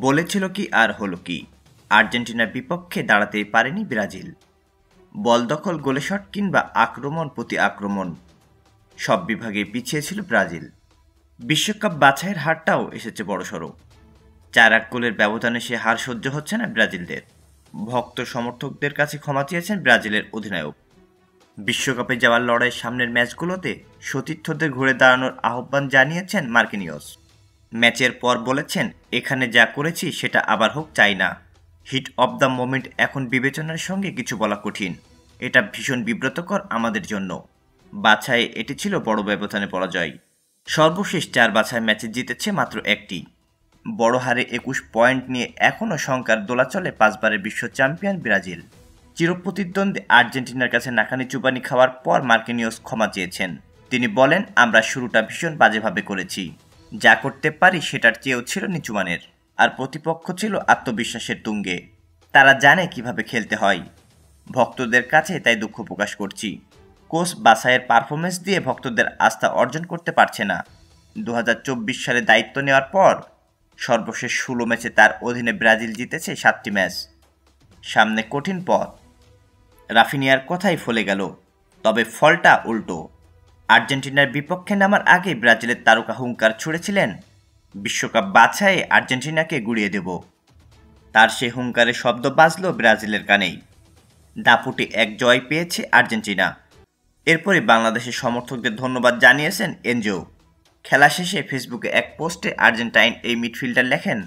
বলেছিল কি আর হলো কি, আর্জেন্টিনার বিপক্ষে দাঁড়াতেই পারেনি ব্রাজিল। বল দখল, গোলে শট কিংবা আক্রমণ প্রতি আক্রমণ সব বিভাগে পিছিয়ে ছিল ব্রাজিল। বিশ্বকাপ বাছাইয়ের হারটাও এসেছে বড়সড়। 4-1 গোলের ব্যবধানে সে হার সহ্য হচ্ছে না ব্রাজিলদের। ভক্ত সমর্থকদের কাছে ক্ষমা চেয়েছেন ব্রাজিলের অধিনায়ক। বিশ্বকাপে যাওয়ার লড়াই সামনের ম্যাচগুলোতে সতীর্থদের ঘুরে দাঁড়ানোর আহ্বান জানিয়েছেন মার্কিনিয়স। ম্যাচের পর বলেছেন, এখানে যা করেছি সেটা আবার হোক চাই না। হিট অব দ্য মোমেন্ট এখন বিবেচনার সঙ্গে কিছু বলা কঠিন। এটা ভীষণ বিব্রতকর আমাদের জন্য। বাছাই এটি ছিল বড় ব্যবধানে পরাজয়। সর্বশেষ 4 বাছাই ম্যাচে জিতেছে মাত্র একটি। বড় হারে 21 পয়েন্ট নিয়ে এখনও শঙ্কার দোলাচলে 5 বারের বিশ্ব চ্যাম্পিয়ন ব্রাজিল। চিরপ্রতিদ্বন্দ্বী আর্জেন্টিনার কাছে নাকানি চুবানি খাওয়ার পর মার্কিনিয়স ক্ষমা চেয়েছেন। তিনি বলেন, আমরা শুরুটা ভীষণ বাজেভাবে করেছি। যা করতে পারি সেটার চেয়েও ছিল নিচুমানের। আর প্রতিপক্ষ ছিল আত্মবিশ্বাসের তুঙ্গে। তারা জানে কিভাবে খেলতে হয়। ভক্তদের কাছে তাই দুঃখ প্রকাশ করছি। কোচ বাছাইয়ের পারফরমেন্স দিয়ে ভক্তদের আস্থা অর্জন করতে পারছে না। 2024 সালে দায়িত্ব নেওয়ার পর সর্বশেষ 16 ম্যাচে তার অধীনে ব্রাজিল জিতেছে 7টি ম্যাচ। সামনে কঠিন পথ। রাফিনিয়ার কথাই ফলে গেল, তবে ফলটা উল্টো। আর্জেন্টিনার বিপক্ষে নামার আগে ব্রাজিলের তারকা হুঙ্কার ছুড়েছিলেন, বিশ্বকাপ বাছাইয়ে আর্জেন্টিনাকে গুড়িয়ে দেব। তার সে হুঙ্কারের শব্দ বাজল ব্রাজিলের কানেই। দাপুটে এক জয় পেয়েছে আর্জেন্টিনা। এরপরই বাংলাদেশের সমর্থকদের ধন্যবাদ জানিয়েছেন এনজো। খেলা শেষে ফেসবুকে এক পোস্টে আর্জেন্টাইন এই মিডফিল্ডার লেখেন,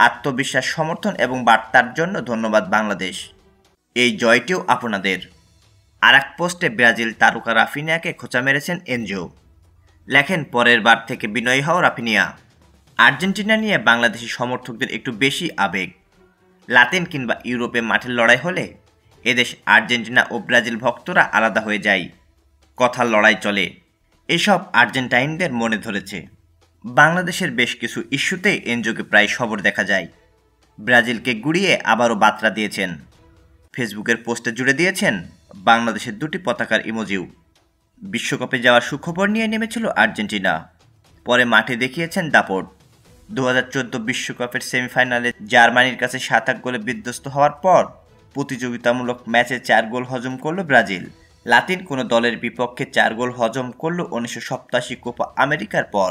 আত্মবিশ্বাস, সমর্থন এবং বার্তার জন্য ধন্যবাদ বাংলাদেশ। এই জয়টিও আপনাদের। আর এক পোস্টে ব্রাজিল তারকা রাফিনিয়াকে খোঁচা মেরেছেন এনজো। লেখেন, পরের বার থেকে বিনয়ী হও রাফিনিয়া। আর্জেন্টিনা নিয়ে বাংলাদেশি সমর্থকদের একটু বেশি আবেগ। লাতিন কিংবা ইউরোপে মাঠের লড়াই হলে এদেশ আর্জেন্টিনা ও ব্রাজিল ভক্তরা আলাদা হয়ে যায়। কথার লড়াই চলে। এসব আর্জেন্টাইনদের মনে ধরেছে। বাংলাদেশের বেশ কিছু ইস্যুতেই এনজোকে প্রায় সবর দেখা যায়। ব্রাজিলকে গুড়িয়ে আবারও বার্তা দিয়েছেন। ফেসবুকের পোস্টে জুড়ে দিয়েছেন বাংলাদেশের 2টি পতাকার ইমোজিও। বিশ্বকাপে যাওয়ার সুখবর নিয়ে নেমেছিল আর্জেন্টিনা। পরে মাঠে দেখিয়েছেন দাপট। 2014 বিশ্বকাপের সেমিফাইনালে জার্মানির কাছে 7-1 গোলে বিধ্বস্ত হওয়ার পর প্রতিযোগিতামূলক ম্যাচে 4 গোল হজম করল ব্রাজিল। লাতিন কোনো দলের বিপক্ষে 4 গোল হজম করল 1987 কোপা আমেরিকার পর।